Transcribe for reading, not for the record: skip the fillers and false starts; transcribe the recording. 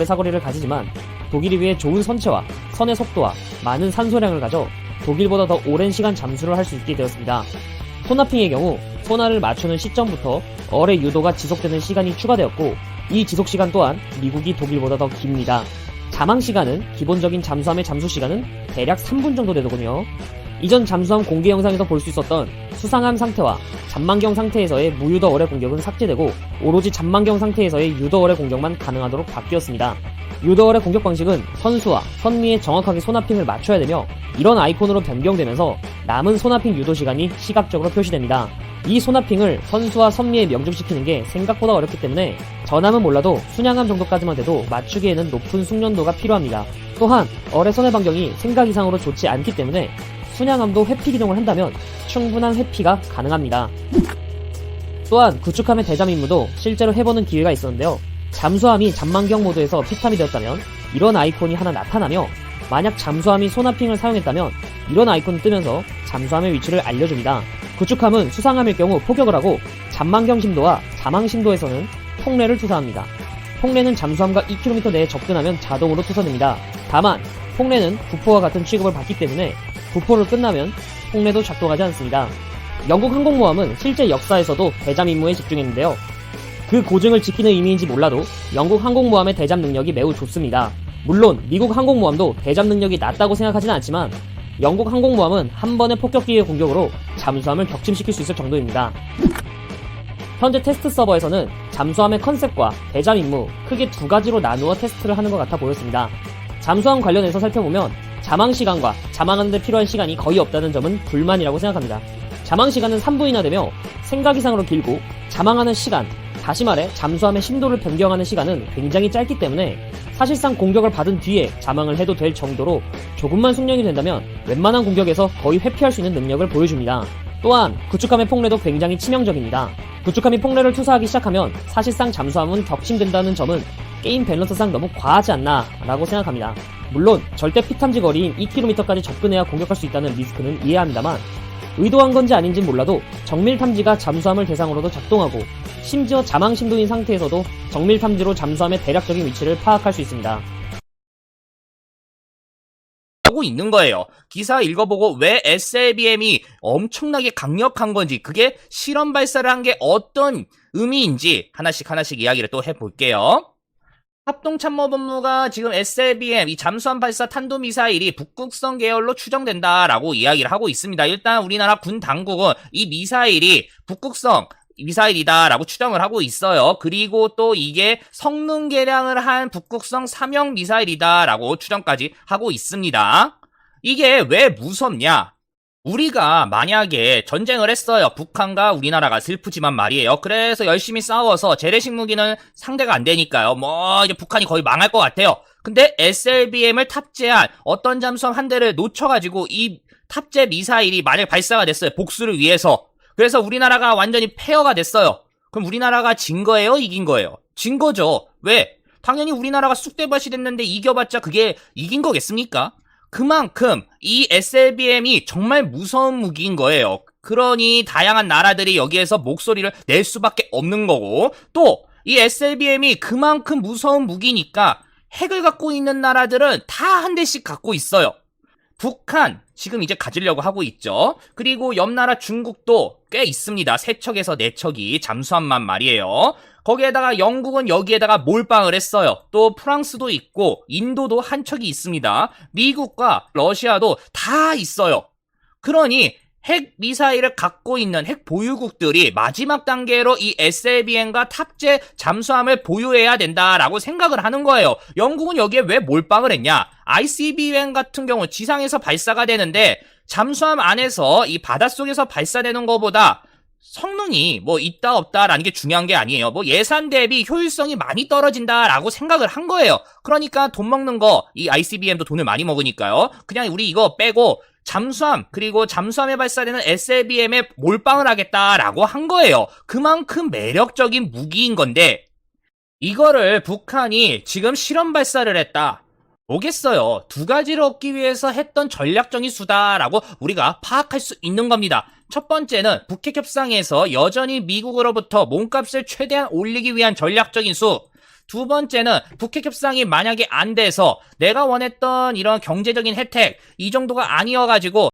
사거리를 가지지만 독일에 비해 좋은 선체와 선의 속도와 많은 산소량을 가져 독일보다 더 오랜 시간 잠수를 할 수 있게 되었습니다. 소나핑의 경우 소나를 맞추는 시점부터 어뢰 유도가 지속되는 시간이 추가되었고 이 지속시간 또한 미국이 독일보다 더 깁니다. 자망시간은 기본적인 잠수함의 잠수시간은 대략 3분 정도 되더군요. 이전 잠수함 공개 영상에서 볼 수 있었던 수상함 상태와 잔망경 상태에서의 무유도 어뢰 공격은 삭제되고 오로지 잔망경 상태에서의 유도 어뢰 공격만 가능하도록 바뀌었습니다. 유도 어뢰 공격 방식은 선수와 선미에 정확하게 소나핑을 맞춰야 되며 이런 아이콘으로 변경되면서 남은 소나핑 유도 시간이 시각적으로 표시됩니다. 이 소나핑을 선수와 선미에 명중시키는 게 생각보다 어렵기 때문에 전함은 몰라도 순양함 정도까지만 돼도 맞추기에는 높은 숙련도가 필요합니다. 또한 어뢰 선의 반경이 생각 이상으로 좋지 않기 때문에 순양함도 회피 기동을 한다면 충분한 회피가 가능합니다. 또한 구축함의 대잠 임무도 실제로 해보는 기회가 있었는데요. 잠수함이 잔망경 모드에서 피탐이 되었다면 이런 아이콘이 하나 나타나며 만약 잠수함이 소나핑을 사용했다면 이런 아이콘이 뜨면서 잠수함의 위치를 알려줍니다. 구축함은 수상함일 경우 포격을 하고 잔망경 심도와 자망 심도에서는 폭뢰를 투사합니다. 폭뢰는 잠수함과 2km 내에 접근하면 자동으로 투사됩니다. 다만 폭뢰는 부포와 같은 취급을 받기 때문에 부포를 끝나면 폭뢰도 작동하지 않습니다. 영국 항공모함은 실제 역사에서도 대잠 임무에 집중했는데요. 그 고증을 지키는 의미인지 몰라도 영국 항공모함의 대잠 능력이 매우 좋습니다. 물론 미국 항공모함도 대잠 능력이 낮다고 생각하지는 않지만 영국 항공모함은 한 번의 폭격기의 공격으로 잠수함을 격침시킬 수 있을 정도입니다. 현재 테스트 서버에서는 잠수함의 컨셉과 대잠 임무 크게 두 가지로 나누어 테스트를 하는 것 같아 보였습니다. 잠수함 관련해서 살펴보면 자망 시간과 자망하는 데 필요한 시간이 거의 없다는 점은 불만이라고 생각합니다. 자망 시간은 3분이나 되며 생각 이상으로 길고 자망하는 시간, 다시 말해 잠수함의 심도를 변경하는 시간은 굉장히 짧기 때문에 사실상 공격을 받은 뒤에 자망을 해도 될 정도로 조금만 숙련이 된다면 웬만한 공격에서 거의 회피할 수 있는 능력을 보여줍니다. 또한 구축함의 폭뢰도 굉장히 치명적입니다. 구축함이 폭뢰를 투사하기 시작하면 사실상 잠수함은 격침된다는 점은 게임 밸런스상 너무 과하지 않나 라고 생각합니다. 물론 절대 피탐지 거리인 2km까지 접근해야 공격할 수 있다는 리스크는 이해합니다만 의도한 건지 아닌진 몰라도 정밀 탐지가 잠수함을 대상으로도 작동하고 심지어 자망 심도인 상태에서도 정밀 탐지로 잠수함의 대략적인 위치를 파악할 수 있습니다. 하고 있는 거예요. 기사 읽어보고 왜 SLBM이 엄청나게 강력한 건지 그게 실험 발사를 한 게 어떤 의미인지 하나씩 이야기를 또 해볼게요. 합동참모본부가 지금 SLBM, 이 잠수함 발사 탄도미사일이 북극성 계열로 추정된다라고 이야기를 하고 있습니다. 일단 우리나라 군 당국은 이 미사일이 북극성 미사일이다라고 추정을 하고 있어요. 그리고 또 이게 성능 개량을 한 북극성 3형 미사일이다라고 추정까지 하고 있습니다. 이게 왜 무섭냐? 우리가 만약에 전쟁을 했어요. 북한과 우리나라가 슬프지만 말이에요. 그래서 열심히 싸워서 재래식 무기는 상대가 안 되니까요. 이제 북한이 거의 망할 것 같아요. 근데 SLBM을 탑재한 어떤 잠수함 한 대를 놓쳐가지고 이 탑재 미사일이 만약 발사가 됐어요. 복수를 위해서. 그래서 우리나라가 완전히 폐허가 됐어요. 그럼 우리나라가 진 거예요? 이긴 거예요? 진 거죠. 왜? 당연히 우리나라가 쑥대밭이 됐는데 이겨봤자 그게 이긴 거겠습니까? 그만큼 이 SLBM이 정말 무서운 무기인 거예요. 그러니 다양한 나라들이 여기에서 목소리를 낼 수밖에 없는 거고 또 이 SLBM이 그만큼 무서운 무기니까 핵을 갖고 있는 나라들은 다 한 대씩 갖고 있어요. 북한 지금 이제 가지려고 하고 있죠. 그리고 옆 나라 중국도 꽤 있습니다. 3척에서 4척이 잠수함만 말이에요. 거기에다가 영국은 여기에다가 몰빵을 했어요. 또 프랑스도 있고 인도도 한 척이 있습니다. 미국과 러시아도 다 있어요. 그러니 핵 미사일을 갖고 있는 핵 보유국들이 마지막 단계로 이 SLBM과 탑재 잠수함을 보유해야 된다라고 생각을 하는 거예요. 영국은 여기에 왜 몰빵을 했냐? ICBM 같은 경우 지상에서 발사가 되는데 잠수함 안에서 이 바닷속에서 발사되는 것보다 성능이 있다 없다라는 게 중요한 게 아니에요. 예산 대비 효율성이 많이 떨어진다라고 생각을 한 거예요. 그러니까 돈 먹는 거, 이 ICBM도 돈을 많이 먹으니까요. 그냥 우리 이거 빼고 잠수함 그리고 잠수함에 발사되는 SLBM에 몰빵을 하겠다라고 한 거예요. 그만큼 매력적인 무기인 건데 이거를 북한이 지금 실험 발사를 했다. 뭐겠어요. 두 가지를 얻기 위해서 했던 전략적인 수다라고 우리가 파악할 수 있는 겁니다. 첫 번째는 북핵 협상에서 여전히 미국으로부터 몸값을 최대한 올리기 위한 전략적인 수. 두 번째는 북핵 협상이 만약에 안 돼서 내가 원했던 이런 경제적인 혜택 이 정도가 아니어가지고